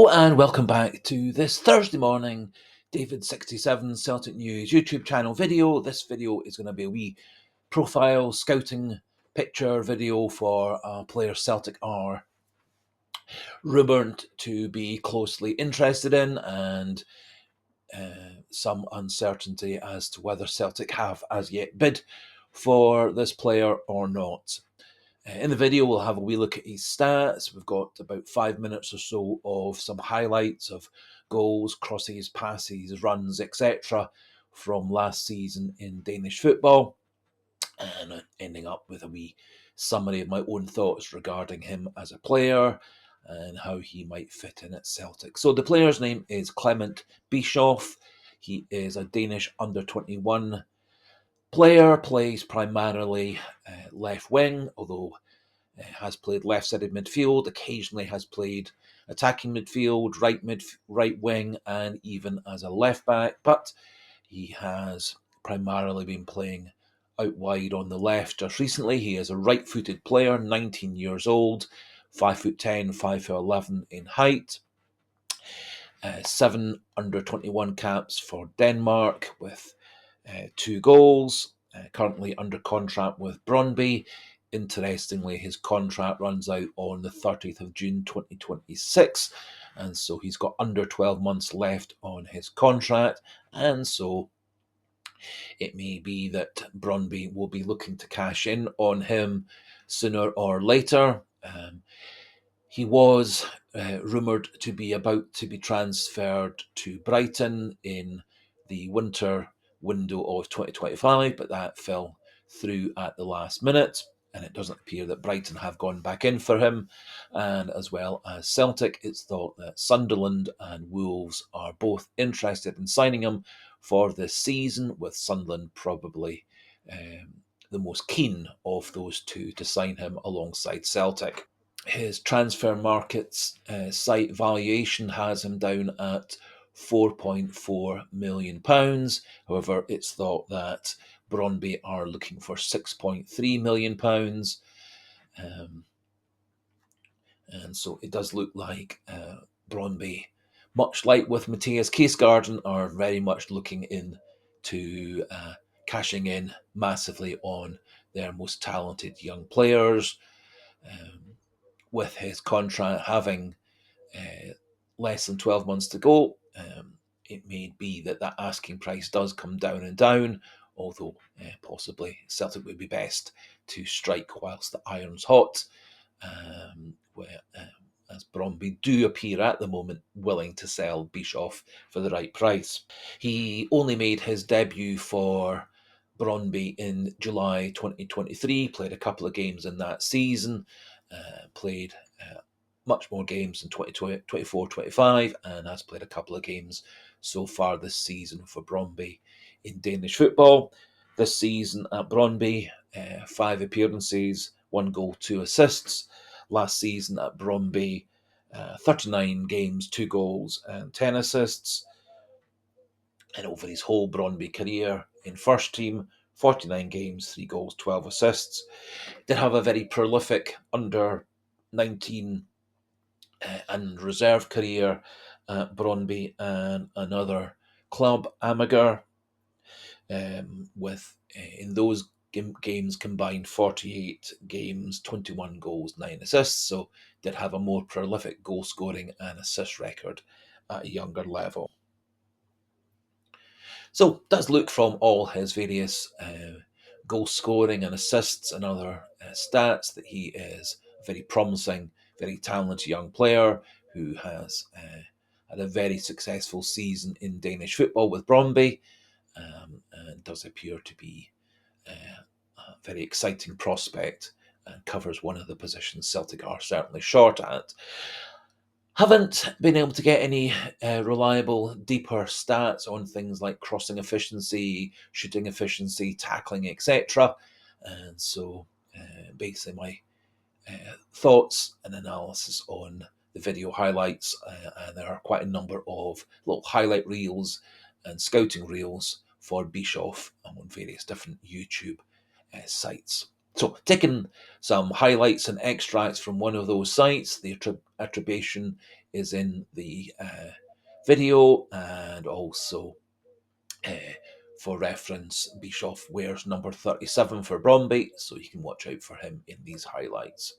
Hello and welcome back to this Thursday morning David67 Celtic News YouTube channel video. This video is going to be a wee profile scouting picture video for a player Celtic are rumoured to be closely interested in, and some uncertainty as to whether Celtic have as yet bid for this player or not. In the video, we'll have a wee look at his stats. We've got about 5 minutes or so of some highlights of goals, crosses, passes, runs, etc. from last season in Danish football, and ending up with a wee summary of my own thoughts regarding him as a player and how he might fit in at Celtic. So the player's name is CLEMENT Bischoff. He is a Danish under-21 player, plays primarily left wing, although has played left-sided midfield, occasionally has played attacking midfield, right wing, and even as a left back. But he has primarily been playing out wide on the left just recently. He is a right-footed player, 19 years old, 5'10", 5'11" in height. 7 under-21 caps for Denmark with 2 goals. Currently under contract with Brondby. Interestingly, his contract runs out on the 30th of June 2026, and so he's got under 12 months left on his contract, and so it may be that Brondby will be looking to cash in on him sooner or later. He was rumoured to be about to be transferred to Brighton in the winter window of 2025, but that fell through at the last minute, and it doesn't appear that Brighton have gone back in for him. And as well as Celtic, it's thought that Sunderland and Wolves are both interested in signing him for this season, with Sunderland probably the most keen of those two to sign him alongside Celtic. His transfer markets site valuation has him down at £4.4 million. However, it's thought that Brondby are looking for £6.3 million. And so it does look like Brondby, much like with Matthias Kiesgarden, are very much looking into cashing in massively on their most talented young players. With his contract having less than 12 months to go, it may be that that asking price does come down and down, although possibly Celtic would be best to strike whilst the iron's hot, as Brondby do appear at the moment willing to sell Bischoff for the right price. He only made his debut for Brondby in July 2023, played a couple of games in that season, played much more games in 2024-25, and has played a couple of games so far this season for Brondby in Danish football. This season at Brondby, 5 appearances, 1 goal, 2 assists. Last season at Brondby, 39 games, 2 goals and 10 assists. And over his whole Brondby career in first team, 49 games, 3 goals, 12 assists. Did have a very prolific under 19 and reserve career at Brondby and another club, Amager, with in those games combined 48 games, 21 goals, 9 assists. So did have a more prolific goal scoring and assist record at a younger level. So does look from all his various goal scoring and assists and other stats that he is a very promising, very talented young player who has had a very successful season in Danish football with Brondby, and does appear to be a very exciting prospect and covers one of the positions Celtic are certainly short at. Haven't been able to get any reliable, deeper stats on things like crossing efficiency, shooting efficiency, tackling, etc. And so basically my thoughts and analysis on the video highlights, and there are quite a number of little highlight reels and scouting reels for Bischoff on various different YouTube sites. So, taking some highlights and extracts from one of those sites, the attribution is in the video, and also for reference, Bischoff wears number 37 for Brondby, so you can watch out for him in these highlights.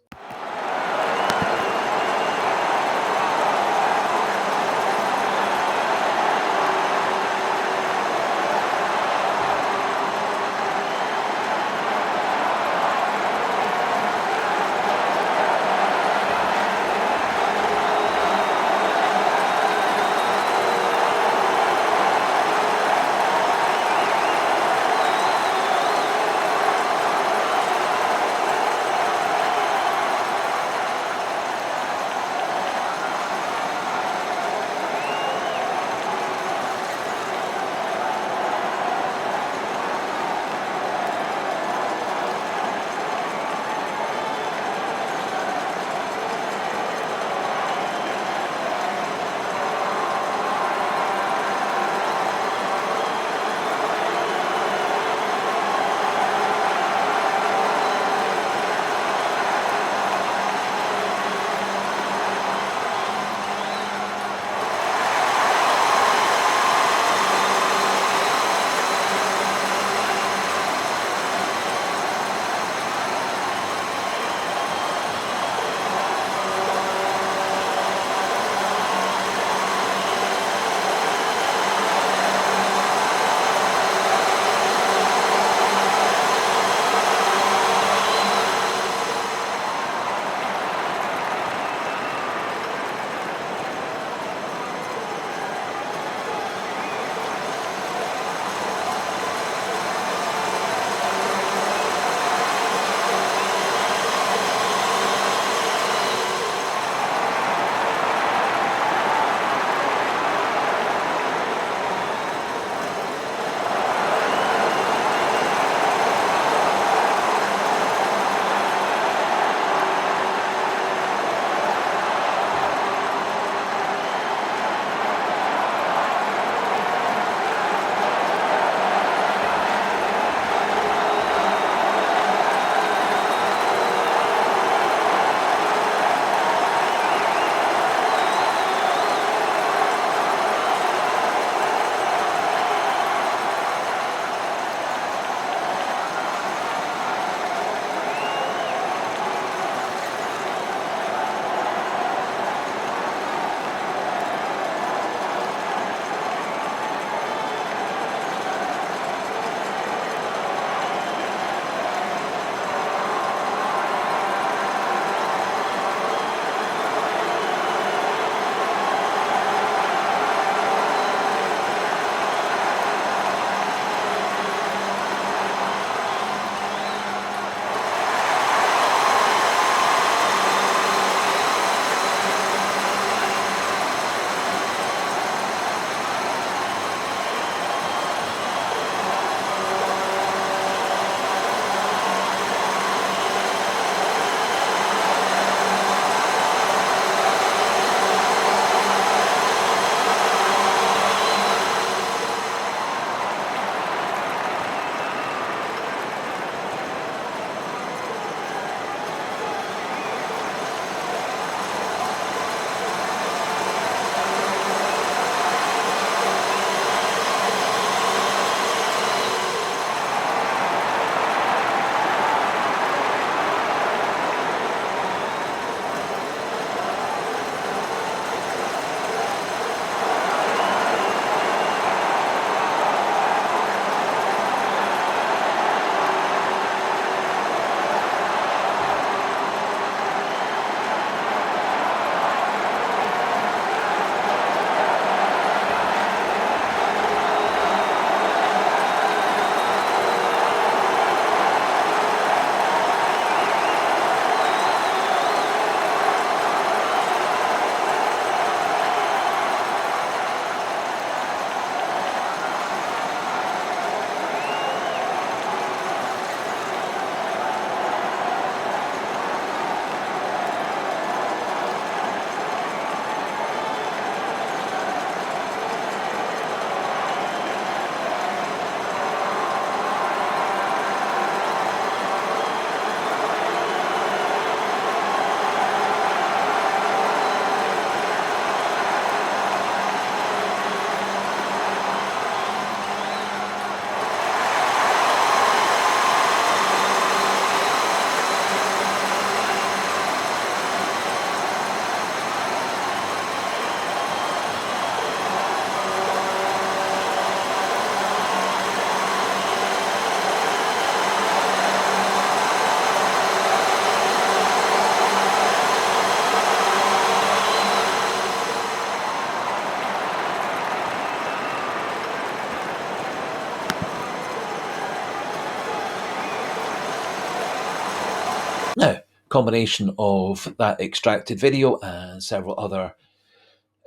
Now, combination of that extracted video and several other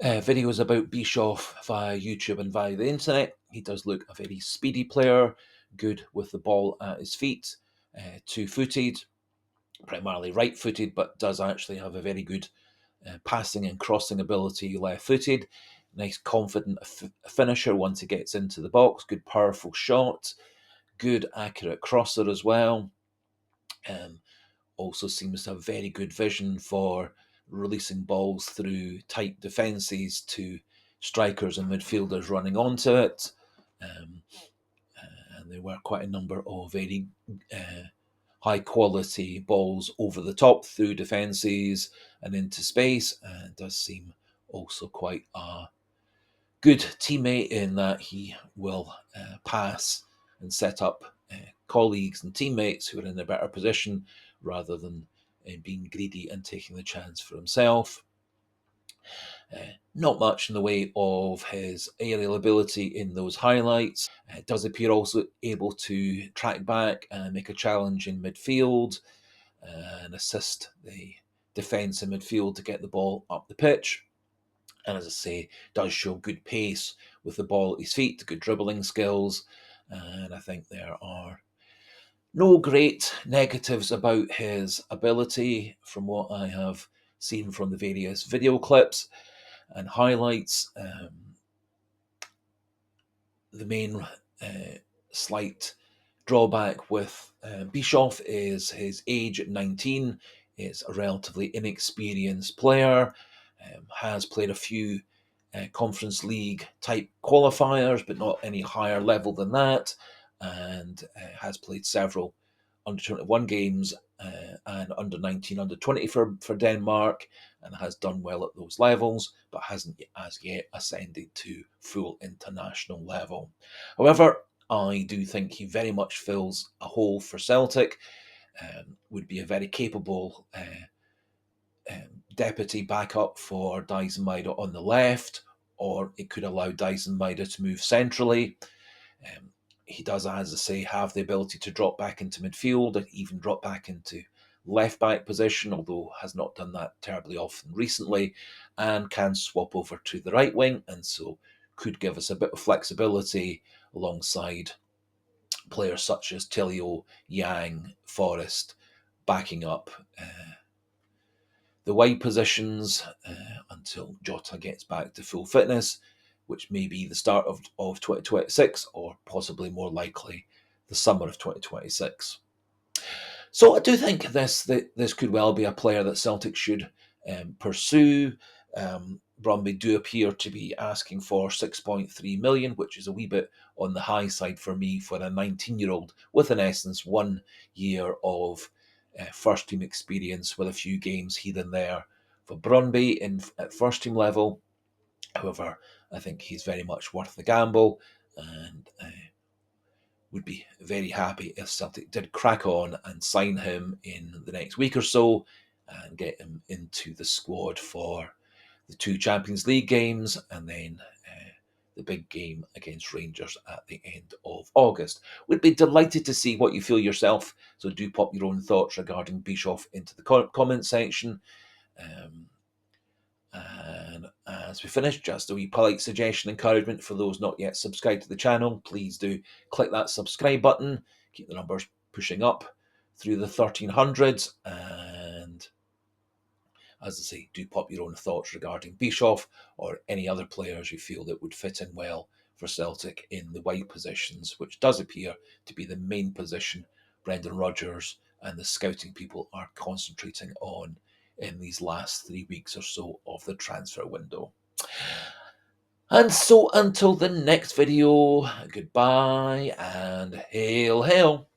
videos about Bischoff via YouTube and via the internet. He does look a very speedy player, good with the ball at his feet, two-footed, primarily right-footed, but does actually have a very good passing and crossing ability left-footed. Nice, confident finisher once he gets into the box. Good, powerful shot. Good, accurate crosser as well. Also seems to have very good vision for releasing balls through tight defences to strikers and midfielders running onto it. And there were quite a number of very high quality balls over the top through defences and into space. And does seem also quite a good teammate in that he will pass and set up colleagues and teammates who are in a better position rather than being greedy and taking the chance for himself. Not much in the way of his aerial ability in those highlights. Does appear also able to track back and make a challenge in midfield and assist the defence in midfield to get the ball up the pitch. And as I say, does show good pace with the ball at his feet, good dribbling skills. And I think there are no great negatives about his ability from what I have seen from the various video clips and highlights. The main slight drawback with Bischoff is his age at 19. Is a relatively inexperienced player, has played a few Conference League type qualifiers, but not any higher level than that, and has played several under 21 games and under 19, under 20 for Denmark, and has done well at those levels, but hasn't as yet ascended to full international level. However, I do think he very much fills a hole for Celtic, would be a very capable deputy backup for Dijsselmeyer on the left, or it could allow Dijsselmeyer to move centrally. He does, as I say, have the ability to drop back into midfield and even drop back into left back position, although has not done that terribly often recently, and can swap over to the right wing, and so could give us a bit of flexibility alongside players such as Tilio, Yang, Forrest, backing up the wide positions until Jota gets back to full fitness, which may be the start of 2026 or possibly more likely the summer of 2026. So I do think this could well be a player that Celtic should pursue. Brondby do appear to be asking for 6.3 million, which is a wee bit on the high side for me for a 19-year-old with, in essence, 1 year of first team experience with a few games here and there for Brondby at first team level. However, I think he's very much worth the gamble, and would be very happy if Celtic did crack on and sign him in the next week or so and get him into the squad for the 2 Champions League games and then the big game against Rangers at the end of August. We'd be delighted to see what you feel yourself, so do pop your own thoughts regarding Bischoff into the comment section. And as we finish, just a wee polite suggestion, encouragement for those not yet subscribed to the channel. Please do click that subscribe button, keep the numbers pushing up through the 1300s, and as I say, do pop your own thoughts regarding Bischoff or any other players you feel that would fit in well for Celtic in the wide positions, which does appear to be the main position Brendan Rodgers and the scouting people are concentrating on in these last 3 weeks or so of the transfer window. And so until the next video, goodbye and hail, hail.